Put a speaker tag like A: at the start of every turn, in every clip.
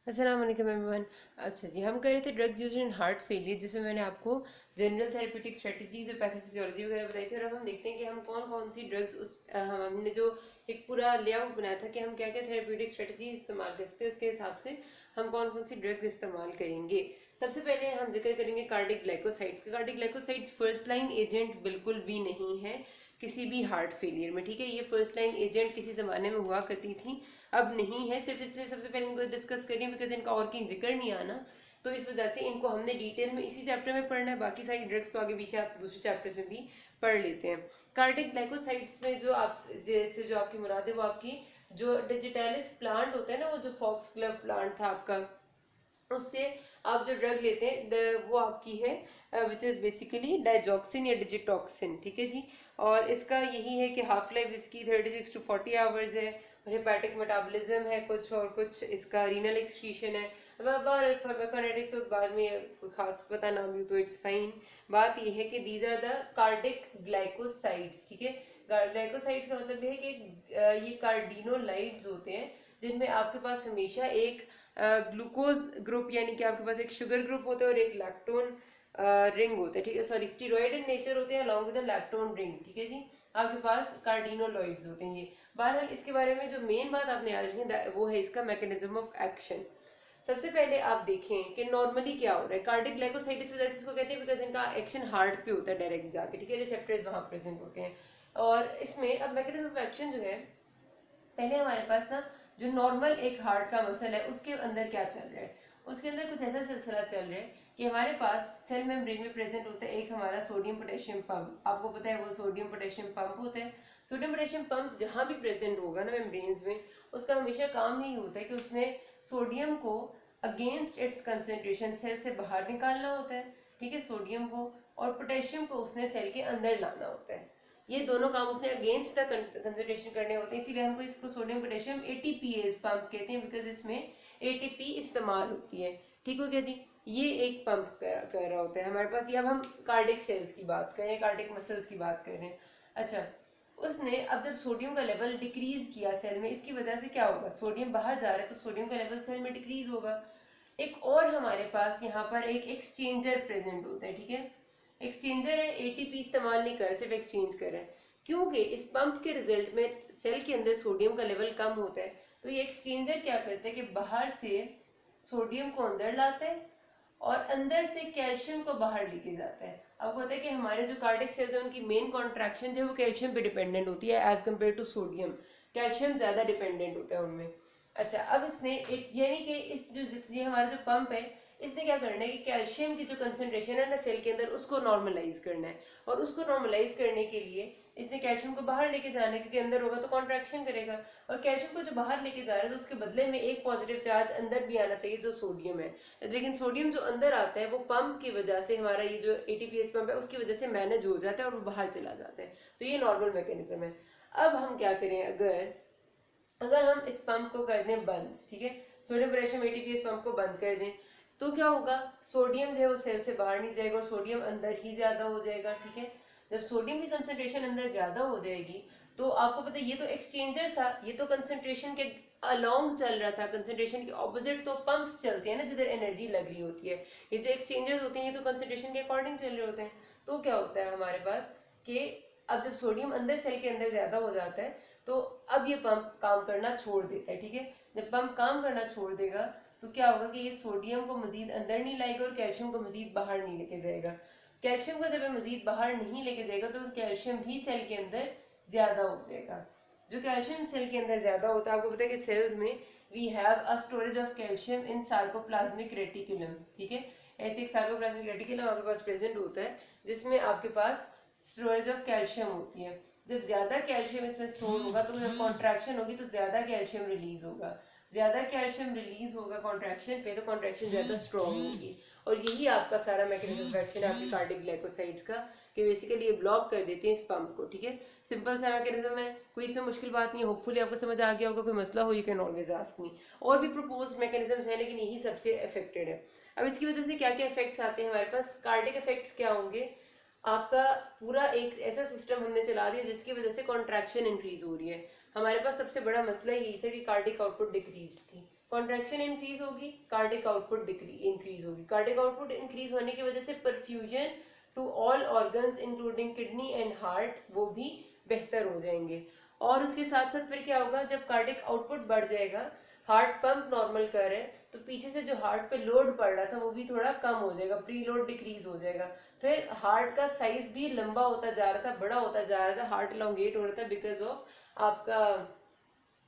A: अस्सलाम वालेकुम एवरीवन। अच्छा जी, हम कर रहे थे drugs use in heart failure, जिसमें मैंने आपको जनरल थेरेप्यूटिक स्ट्रेटजीज और पैथोफिजियोलॉजी वगैरह बताई थी। और अब हम देखते हैं कि हम कौन कौन सी ड्रग्स हमने जो एक पूरा लेआउट बनाया था कि हम क्या क्या थेरेप्यूटिक स्ट्रेटजी इस्तेमाल कर सकते हैं, उसके हिसाब से हम कौन कौन सी ड्रग्स इस्तेमाल करेंगे। सबसे पहले हम जिक्र करेंगे कार्डिक ग्लाइकोसाइड्स का। Cardiac glycosides first line agent बिल्कुल भी नहीं है किसी भी हार्ट फेलियर में, ठीक है। ये फर्स्ट लाइन एजेंट किसी ज़माने में हुआ करती थी, अब नहीं है। सिर्फ इसलिए सबसे पहले इनको डिस्कस करिए बिकॉज इनका और कहीं जिक्र नहीं आना, तो इस वजह से इनको हमने डिटेल में इसी चैप्टर में पढ़ना है। बाकी सारी ड्रग्स तो आगे पीछे आप दूसरे चैप्टर्स में भी पढ़ लेते हैं। कार्डिक ग्लाइकोसाइड्स में जो आप जैसे जो आपकी मुराद है वो आपकी जो डिजिटैलिस प्लांट होता है ना, वो जो फॉक्स क्लब प्लांट था आपका, उससे आप जो ड्रग लेते हैं वो आपकी है विच इज़ बेसिकली डाइजॉक्सिन या डिजिटॉक्सिन, ठीक है जी। और इसका यही है कि हाफ लाइफ इसकी 36 to 40 आवर्स है, और हेपेटिक मेटाबॉलिज्म है कुछ, और कुछ इसका रीनल एक्सक्रीशन है। फार्माकोकाइनेटिक्स को बाद में कोई खास पता ना भी तो इट्स फाइन। बात यह है कि these are the cardiac glycosides, ठीक है। ग्लाइकोसाइड्स का मतलब है कि ये कार्डिनोलाइड्स होते हैं, जिनमें आपके पास हमेशा एक ग्लूकोज ग्रुप यानी कि आपके पास एक शुगर ग्रुप होता है और एक लैक्टोन रिंग होता है, ठीक है। सॉरी, स्टीरॉयड इन नेचर होते हैं अलॉन्ग विद लैक्टोन रिंग, ठीक है जी। आपके पास कार्डिनोलॉइड्स होते हैं ये। बहरहाल इसके बारे में जो मेन बात आपने याद रखनी वो है इसका मैकेनिज्म ऑफ एक्शन। सबसे पहले आप देखें कि नॉर्मली क्या हो रहा है। कार्डिक ग्लाइकोसाइड वजह से इसको कहते हैं बिकॉज इनका एक्शन हार्ट पे होता है डायरेक्ट जाके, ठीक है। रिसेप्टर्स वहां प्रेजेंट होते हैं। और इसमें अब मैकेनिज्म ऑफ एक्शन जो है, पहले हमारे पास ना जो नॉर्मल एक हार्ट का मसल है उसके अंदर क्या चल रहा है, उसके अंदर कुछ ऐसा सिलसिला चल रहा है कि हमारे पास सेल मेम्ब्रेन में प्रेजेंट होता है एक हमारा सोडियम पोटेशियम पंप। आपको पता है वो सोडियम पोटेशियम पंप होता है। सोडियम पोटेशियम पंप जहां भी प्रेजेंट होगा ना मेम्ब्रेन्स में, उसका हमेशा काम यही होता है कि उसने सोडियम को अगेंस्ट इट्स कंसेंट्रेशन सेल से बाहर निकालना होता है, ठीक है, सोडियम को। और पोटेशियम को उसने सेल के अंदर लाना होता है। ये दोनों काम उसने अगेंस्ट द कंसंट्रेशन करने होते हैं, इसीलिए हमको इसको सोडियम पोटेशियम एटीपीएस पंप कहते हैं, बिकॉज इसमें एटीपी इस्तेमाल होती है, ठीक हो गया जी। ये एक पंप कर रहा होता है हमारे पास। ये अब हम कार्डिक सेल्स की बात कर रहे हैं, कार्डिक मसल्स की बात कर रहे हैं। अच्छा, उसने अब जब सोडियम का लेवल डिक्रीज किया सेल में, इसकी वजह से क्या होगा, सोडियम बाहर जा रहा है तो सोडियम का लेवल सेल में डिक्रीज होगा। एक और हमारे पास यहाँ पर एक एक्सचेंजर प्रेजेंट होता है, ठीक है। एक्सचेंजर है, एटीपी इस्तेमाल नहीं कर रहा, सिर्फ एक्सचेंज कर रहा है, क्योंकि इस पंप के रिजल्ट में सेल के अंदर सोडियम का लेवल कम होता है। तो ये एक्सचेंजर क्या करता है कि बाहर से सोडियम को अंदर लाता है और अंदर से कैल्शियम को बाहर लेके जाता है। आपको पता है कि हमारे जो कार्डिक सेल्स है उनकी मेन कॉन्ट्रैक्शन जो है वो कैल्शियम पे डिपेंडेंट होती है as compare to sodium. Calcium ज्यादा डिपेंडेंट होता है उनमें। अच्छा, अब इसने यानी कि इस जो ये हमारा जो पंप है, इसने क्या करना है कि कैल्शियम की जो कंसंट्रेशन है ना सेल के अंदर उसको नॉर्मलाइज करना है। और उसको नॉर्मलाइज करने के लिए इसने कैल्शियम को बाहर लेके जाना है, क्योंकि अंदर होगा तो कॉन्ट्रैक्शन करेगा। और कैल्शियम को जो बाहर लेके जा रहा है तो उसके बदले में एक पॉजिटिव चार्ज अंदर भी आना चाहिए जो सोडियम है। लेकिन सोडियम जो अंदर आता है वो पंप की वजह से, हमारा ये जो एटीपीएस पंप है उसकी वजह से मैनेज हो जाता है और वो बाहर चला जाता है। तो ये नॉर्मल मैकेनिज्म है। अब हम क्या करें, अगर अगर हम इस पंप को कर दें बंद, ठीक है, सोडियम पोटेशियम एटीपीएस पंप को बंद कर दें, तो क्या होगा, सोडियम जो है वो सेल से बाहर नहीं जाएगा और सोडियम अंदर ही ज्यादा हो जाएगा, ठीक है। जब सोडियम की कंसंट्रेशन अंदर ज्यादा हो जाएगी तो आपको पता है ये तो एक्सचेंजर था, ये तो कंसंट्रेशन के अलोंग चल रहा था, कंसंट्रेशन के ऑपोजिट तो पंप्स चलते हैं ना जिधर एनर्जी लग रही होती है। ये जो एक्सचेंजर्स होते हैं ये तो कंसंट्रेशन के अकॉर्डिंग चल रहे होते हैं। तो क्या होता है हमारे पास कि अब जब सोडियम अंदर सेल के अंदर ज्यादा हो जाता है तो अब ये पंप काम करना छोड़ देता है, ठीक है। जब पंप काम करना छोड़ देगा तो क्या होगा कि ये सोडियम को मजीद अंदर नहीं लाएगा और कैल्शियम को मजीद बाहर नहीं लेके जाएगा। कैल्शियम को जब ये मजीद बाहर नहीं लेके जाएगा तो कैल्शियम भी सेल के अंदर ज्यादा हो जाएगा। जो कैल्शियम सेल के अंदर ज्यादा होता है, आपको पता है कि सेल्स में we have a storage of calcium in sarcoplasmic reticulum, ठीक है। ऐसे एक सार्कोप्लाज्मिक रेटिकुलम आपके पास प्रेजेंट होता है जिसमें आपके पास स्टोरेज ऑफ कैल्शियम होती है। जब ज्यादा कैल्शियम इसमें स्टोर होगा तो जब कॉन्ट्रैक्शन होगी तो ज्यादा कैल्शियम रिलीज होगा। ज्यादा कैल्शियम रिलीज होगा कॉन्ट्रैक्शन पे तो कॉन्ट्रैक्शन ज्यादा स्ट्रॉन्ग होगी। और यही आपका सारा मैकेनिज्म ऑफ एक्शन है आपके कार्डिक ग्लाइकोसाइड्स का, कि बेसिकली ये ब्लॉक कर देते हैं इस पंप को, ठीक है। सिंपल सा मैकेनिज्म है, कोई इसमें मुश्किल बात नहीं है। होपफुली आपको समझ आ गया होगा। कोई मसला हो you can always ask me. और भी प्रपोज मैकेनिज्म्स हैं लेकिन यही सबसे इफेक्टेड है। अब इसकी वजह से क्या क्या इफेक्ट्स आते हैं हमारे पास, कार्डिक इफेक्ट्स क्या होंगे। आपका पूरा एक ऐसा सिस्टम हमने चला दिया जिसकी वजह से कॉन्ट्रैक्शन इंक्रीज हो रही है। हमारे पास सबसे बड़ा मसला यही था कि कार्डिक आउटपुट डिक्रीज थी। कॉन्ट्रैक्शन इंक्रीज होगी, कार्डिक आउटपुट इंक्रीज होगी। कार्डिक आउटपुट इंक्रीज होने की वजह से perfusion to all organs including kidney and heart वो भी बेहतर हो जाएंगे। और उसके साथ साथ फिर क्या होगा, जब कार्डिक आउटपुट बढ़ जाएगा, हार्ट पंप नॉर्मल कर है, तो पीछे से जो हार्ट पे लोड पड़ रहा था वो भी थोड़ा कम हो जाएगा, प्री लोड डिक्रीज हो जाएगा। फिर हार्ट का साइज भी लंबा होता जा रहा था, बड़ा होता जा रहा था, हार्ट इलोंगेट हो रहा था बिकॉज ऑफ आपका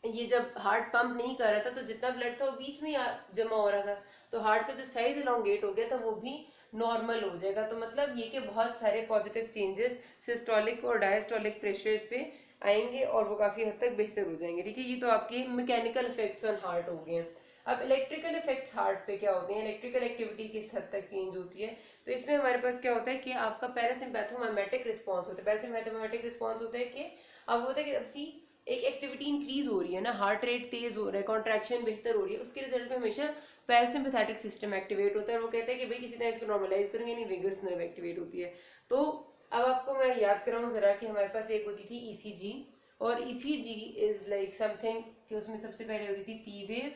A: ये जब हार्ट पंप नहीं कर रहा था तो जितना ब्लड था वो बीच में जमा हो रहा था, तो हार्ट का जो साइज इलोंगेट हो गया था वो भी नॉर्मल हो जाएगा। तो मतलब ये कि बहुत सारे पॉजिटिव चेंजेस सिस्टोलिक और डायस्टोलिक प्रेशर्स पे आएंगे और वो काफी हद तक बेहतर हो जाएंगे। ठीक है, ये तो आपके मैकेनिकल इफेक्ट्स ऑन हार्ट हो गए हैं। अब इलेक्ट्रिकल इफेक्ट्स हार्ट पे क्या होते हैं, इलेक्ट्रिकल एक्टिविटी किस हद तक चेंज होती है, तो इसमें हमारे पास क्या होता है कि आपका पैरासिम्पैथोमाइमेटिक रिस्पॉन्स होता है। पैरासिम्पैथोमाइमेटिक रिस्पॉन्स होता है कि अब होता है कि अब सी एक एक्टिविटी इंक्रीज हो रही है ना, हार्ट रेट तेज हो रहा है, कॉन्ट्रैक्शन बेहतर हो रही है, उसके रिजल्ट में हमेशा पैरासिम्पैथेटिक सिस्टम एक्टिवेट होता है और वो कहता है कि भाई किसी तरह इसको नॉर्मलाइज करेंगे, यानी वेगस नर्व एक्टिवेट होती है। तो अब आपको मैं याद कराऊं जरा कि हमारे पास एक होती थी ईसीजी, और ईसीजी इज लाइक समथिंग कि उसमें सबसे पहले होती थी पी वेव,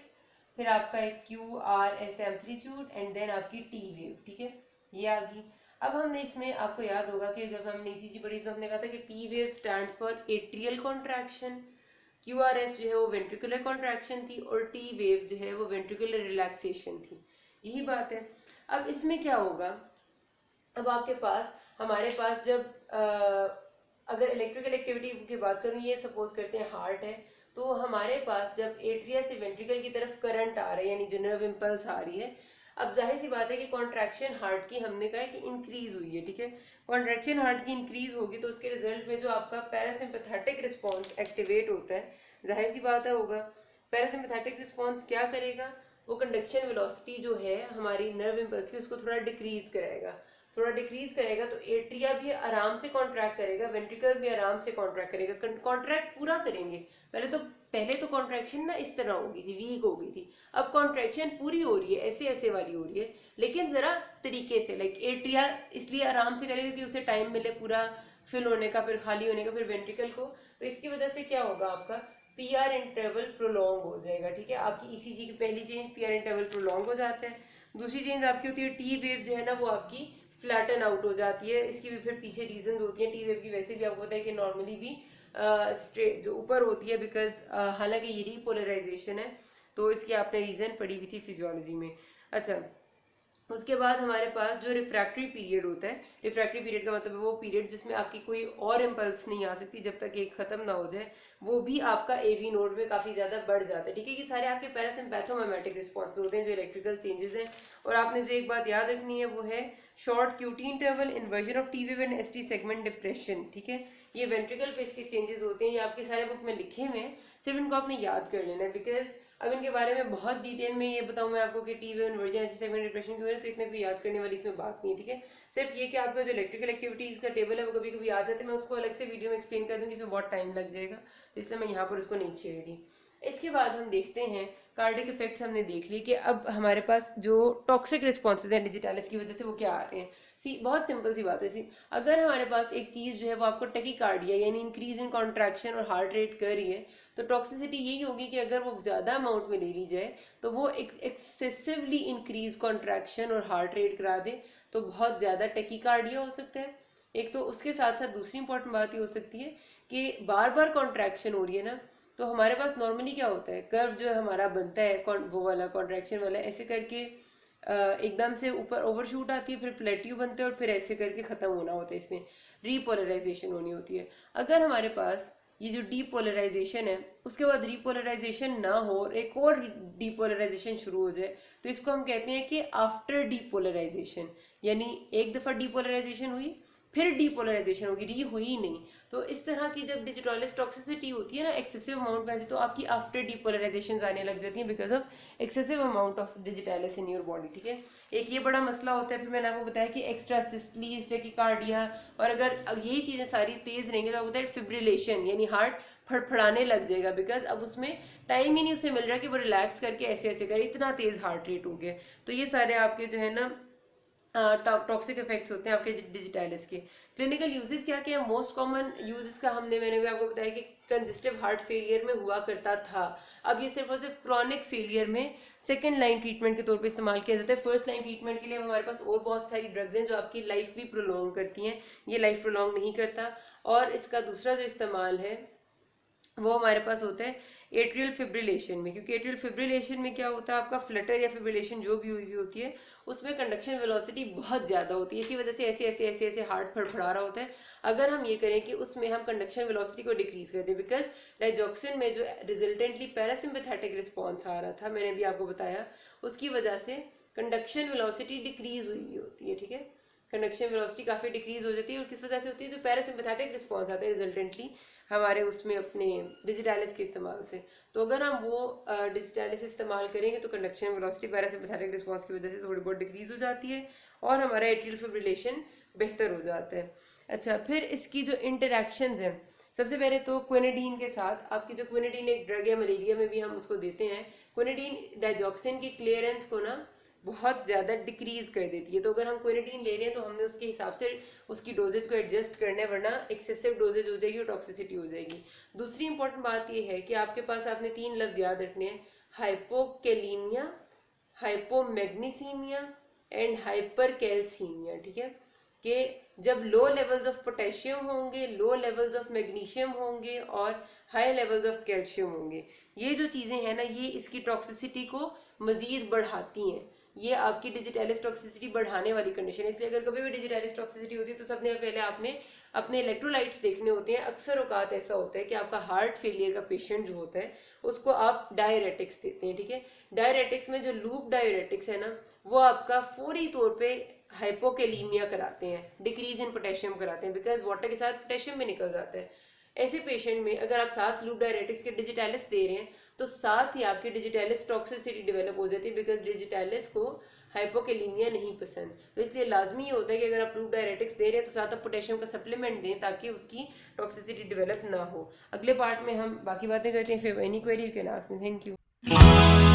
A: फिर आपका एक Q R S amplitude and then आपकी टी वेव। ठीक है, ये आ गई। अब हमने इसमें आपको याद होगा कि जब हमने ईसीजी पढ़ी तो हमने कहा था कि P wave stands for atrial contraction, Q R S जो है वो वेंट्रिकुलर कॉन्ट्रैक्शन थी, और टी वेव जो है वो वेंट्रिकुलर रिलैक्सेशन थी। यही बात है। अब इसमें क्या होगा, अब आपके पास हमारे पास जब अगर इलेक्ट्रिकल एक्टिविटी की बात करूँ, ये सपोज करते हैं हार्ट है, तो हमारे पास जब एट्रिया से वेंट्रिकल की तरफ करंट आ रहा है यानी जनरल इम्पल्स आ रही है, अब जाहिर सी बात है कि कॉन्ट्रैक्शन हार्ट की हमने कहा है कि इंक्रीज हुई है। ठीक है, कॉन्ट्रैक्शन हार्ट की इंक्रीज होगी तो उसके रिजल्ट में जो आपका पैरासिम्पैथेटिक रिस्पॉन्स एक्टिवेट होता है, जाहिर सी बात है होगा। पैरासिम्पैथेटिक रिस्पॉन्स क्या करेगा, वो कंडक्शन वेलोसिटी जो है हमारी नर्व इम्पल्स की उसको थोड़ा डिक्रीज कराएगा। थोड़ा डिक्रीज करेगा तो एट्रिया भी आराम से कॉन्ट्रैक्ट करेगा, वेंट्रिकल भी आराम से कॉन्ट्रैक्ट करेगा, कॉन्ट्रैक्ट पूरा करेंगे। पहले तो कॉन्ट्रैक्शन ना इस तरह हो गई थी, वीक हो गई थी, अब कॉन्ट्रैक्शन पूरी हो रही है, ऐसे ऐसे वाली हो रही है, लेकिन जरा तरीके से, लाइक एट्रिया इसलिए आराम से करेगा कि उसे टाइम मिले पूरा फिल होने का, फिर खाली होने का, फिर वेंट्रिकल को, तो इसकी वजह से क्या होगा, आपका पीआर इंटरवल प्रोलॉन्ग हो जाएगा। ठीक है, आपकी ईसीजी की पहली चेंज पीआर इंटरवल प्रोलॉन्ग हो जाता है। दूसरी चेंज आपकी होती है टी वेव जो है ना वो आपकी फ्लैटन आउट हो जाती है। इसकी भी फिर पीछे रीजन होती है। टी वेव की वैसे भी आपको पता है कि नॉर्मली भी जो ऊपर होती है, बिकॉज हालांकि ये रीपोलराइजेशन है, तो इसकी आपने रीजन पढ़ी हुई थी फिजियोलॉजी में। अच्छा, उसके बाद हमारे पास जो रिफ्रैक्टरी पीरियड होता है, रिफ्रैक्टरी पीरियड का मतलब है वो पीरियड जिसमें आपकी कोई और इम्पल्स नहीं आ सकती जब तक एक खत्म ना हो जाए, वो भी आपका एवी नोड में काफी ज्यादा बढ़ जाता है। ठीक है, ये सारे आपके पैरासिम्पैथोमाइमेटिक रिस्पॉन्स होते हैं जो इलेक्ट्रिकल चेंजेस हैं। और आपने जो एक बात याद रखनी है वो है short QT interval, inversion of T wave and ST segment depression. ठीक है, ये वेंट्रिकल फेस के चेंजेस होते हैं, ये आपके सारे बुक में लिखे हुए हैं, सिर्फ इनको आपने याद कर लेना है। बिकॉज अब इनके बारे में बहुत डिटेल में ये बताऊं मैं आपको कि T wave inversion ST segment depression क्यों है, तो इतने कोई याद करने वाली इसमें बात नहीं है। ठीक है, सिर्फ ये कि आपका जो इलेक्ट्रिकल एक्टिविटीज का टेबल है वो कभी कभी आ जाते हैं, मैं उसको अलग से वीडियो में एक्सप्लेन कर दूंगी, इसमें बहुत टाइम लग जाएगा, तो इसलिए मैं यहाँ पर उसको नहीं छेड़ रही। इसके बाद हम देखते हैं कार्डिक इफेक्ट्स हमने देख लिए कि अब हमारे पास जो टॉक्सिक रिस्पॉन्सेज हैं डिजिटालिस की वजह से वो क्या आ रहे हैं। सी बहुत सिंपल सी बात है, सी अगर हमारे पास एक चीज जो है वो आपको टैकीकार्डिया यानी इंक्रीज इन कॉन्ट्रैक्शन और हार्ट रेट कर रही है, तो टॉक्सिसिटी यही होगी कि अगर वो ज्यादा अमाउंट में ले ली जाए तो वो एक्सेसिवली इंक्रीज कॉन्ट्रैक्शन और हार्ट रेट करा दे, तो बहुत ज्यादा टैकीकार्डिया हो सकता है। एक तो उसके साथ साथ दूसरी इंपॉर्टेंट बात ये हो सकती है कि बार बार कॉन्ट्रैक्शन हो रही है ना, तो हमारे पास नॉर्मली क्या होता है, कर्व जो है हमारा बनता है वो वाला कॉन्ट्रैक्शन वाला, ऐसे करके एकदम से ऊपर ओवरशूट आती है, फिर प्लेट्यू बनते हैं और फिर ऐसे करके खत्म होना होता है, इसमें रीपोलराइजेशन होनी होती है। अगर हमारे पास ये जो डीपोलराइजेशन है उसके बाद रीपोलराइजेशन ना हो और एक और डीपोलराइजेशन शुरू हो जाए, तो इसको हम कहते हैं कि आफ्टर डीपोलराइजेशन, यानी एक दफा डीपोलराइजेशन हुई फिर डीपोलराइजेशन होगी, री हुई ही नहीं। तो इस तरह की जब डिजिटलिस टॉक्सिसिटी होती है ना एक्सेसिव अमाउंट में, तो आपकी आफ्टर डीपोलराइजेशन आने लग जाती है because of excessive amount of digitalis in your body. ठीक है, एक ये बड़ा मसला होता है। फिर मैंने आपको बताया कि एक्स्ट्रा सिस्टली टैकीकार्डिया, और अगर यही चीजें सारी तेज रहेंगी तो होता है फिब्रिलेशन, यानी हार्ट फड़फड़ाने लग जाएगा, बिकॉज अब उसमें टाइम ही नहीं उसे मिल रहा कि वो रिलैक्स करके ऐसे ऐसे करे, इतना तेज हार्ट रेट हो गया। तो ये सारे आपके जो है ना टॉक्सिक इफेक्ट्स होते हैं आपके डिजिटालिस के। क्लिनिकल यूजेस क्या क्या है? मोस्ट कॉमन यूज इसका मैंने भी आपको बताया कि कंजेस्टिव हार्ट फेलियर में हुआ करता था। अब ये सिर्फ और सिर्फ क्रॉनिक फेलियर में सेकेंड लाइन ट्रीटमेंट के तौर पे इस्तेमाल किया जाता है। फर्स्ट लाइन ट्रीटमेट के लिए हमारे पास और बहुत सारी ड्रग्स हैं जो आपकी लाइफ भी प्रोलॉन्ग करती हैं, ये लाइफ प्रोलॉन्ग नहीं करता। और इसका दूसरा जो इस्तेमाल है वो हमारे पास होता है एट्रियल फिब्रिलेशन में, क्योंकि एट्रियल फिब्रिलेशन में क्या होता है, आपका फ्लटर या फिब्रिलेशन जो भी हुई होती है उसमें कंडक्शन वेलोसिटी बहुत ज़्यादा होती है, इसी वजह से ऐसे ऐसे ऐसे ऐसे हार्ट फड़फड़ा रहा होता है। अगर हम ये करें कि उसमें हम कंडक्शन वेलोसिटी को डिक्रीज कर दें, बिकॉज डाइजॉक्सिन में जो रिजल्टेंटली पैरासिम्पैथेटिक रिस्पॉन्स आ रहा था, मैंने भी आपको बताया, उसकी वजह से कंडक्शन वेलोसिटी डिक्रीज हुई होती है, ठीक है। कंडक्शन वेलोसिटी काफ़ी डिक्रीज हो जाती है, और किस वजह से होती है, जो पैरासिम्पैथेटिक रिस्पॉन्स आता है रिजल्टेंटली हमारे उसमें अपने डिजिटालिस के इस्तेमाल से। तो अगर हम वो डिजिटालिस इस्तेमाल करेंगे तो कंडक्शन वेलोसिटी पैरासिम्पैथेटिक रिस्पॉन्स की वजह से थोड़ी बहुत डिक्रीज हो जाती है और हमारा एट्रियल फिब्रिलेशन बेहतर हो जाता है। अच्छा, फिर इसकी जो इंटरेक्शंस हैं, सबसे पहले तो क्विनिडीन के साथ आपकी जो क्विनिडीन एक ड्रग है, मलेरिया में भी हम उसको देते हैं। क्विनिडीन डाइजॉक्सिन की क्लियरेंस को ना बहुत ज़्यादा डिक्रीज कर देती है, तो अगर हम क्विनिडीन ले रहे हैं तो हमने उसके हिसाब से उसकी डोजेज को एडजस्ट करना है, वरना एक्सेसिव डोजेज हो जाएगी और टॉक्सिसिटी हो जाएगी। दूसरी इंपॉर्टेंट बात यह है कि आपके पास आपने 3 लफ्ज याद रखने हैं, हाइपोकेलीमिया, हाइपोमैग्नीसीमिया एंड हाइपरकैल्सीमिया, ठीक है। कि जब लो लेवल्स ऑफ पोटेशियम होंगे, लो लेवल्स ऑफ मैग्नीशियम होंगे और हाई लेवल्स ऑफ कैल्शियम होंगे, ये जो चीज़ें हैं ना, ये इसकी टॉक्सिसिटी को मज़ीद बढ़ाती हैं। ये आपकी डिजिटालिस टॉक्सिसिटी बढ़ाने वाली कंडीशन है, इसलिए अगर कभी भी डिजिटालिस टॉक्सिसिटी होती है तो सबने पहले आपने अपने इलेक्ट्रोलाइट्स देखने होते हैं। अक्सर औकात ऐसा होता है कि आपका हार्ट फेलियर का पेशेंट जो होता है उसको आप डायरेटिक्स देते हैं, ठीक है। डायरेटिक्स में जो लूप डायरेटिक्स है ना, वो आपका फौरी तौर पे हाइपोकेलीमिया कराते हैं, डिक्रीज इन पोटेशियम कराते हैं, बिकॉज वाटर के साथ पोटेशियम भी निकल जाता है। ऐसे पेशेंट में अगर आप 7 लूप डायरेटिक्स के डिजिटालिस दे रहे हैं तो साथ ही आपकी डिजिटालिस टॉक्सिसिटी डेवलप हो जाती है, बिकॉज डिजिटालिस को हाइपोकेलीमिया नहीं पसंद। तो इसलिए लाजमी ये होता है कि अगर आप लूप डायरेटिक्स दे रहे हैं तो साथ आप पोटेशियम का सप्लीमेंट दें ताकि उसकी टॉक्सिसिटी डेवलप ना हो। अगले पार्ट में हम बाकी बातें करते हैं। फिर any query you can ask me. Thank you.